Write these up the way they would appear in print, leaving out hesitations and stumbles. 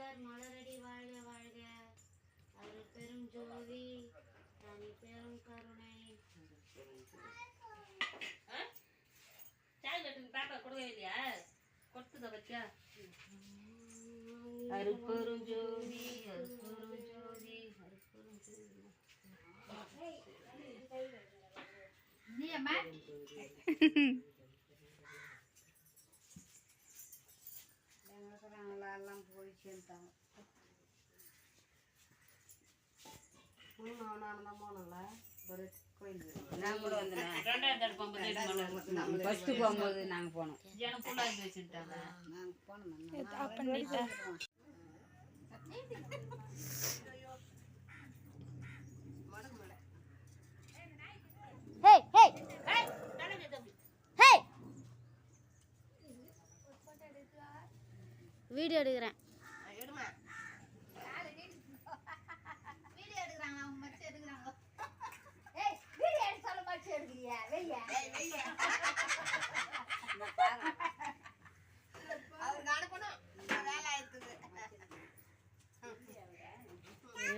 மலர் மலரடி வாழ்க வாழ்க அருள் பெரும் ஜோதி தனி பெரும் கருணை சாய் கட்டுங்க தாத்தா கொடுவே இல்லையா கொடுத்துத வச்சா அருள் பெரும் ஜோதி அருள் பெரும் ஜோதி அருள் பெரும் ஜோதி நீ அம்மா எல்லாம் போய் சேர்ந்தாங்க போனோம்ல ஒரு கோயில் நான் கூட வந்தேன் ஃபர்ஸ்ட் போகும்போது நாங்கள் போனோம் ஜனம் புள்ளாக்கி வச்சுட்டாங்க நாங்கள் போனோம் வீடியோ எடுக்கிறேன்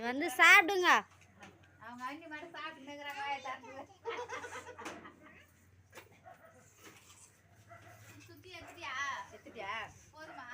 வந்து சாப்பிடுங்க அவங்க அண்ணி மட்டும் சாப்பிட்டுக்கிறாங்க சுத்தி எடுத்துட்டியா போதுமா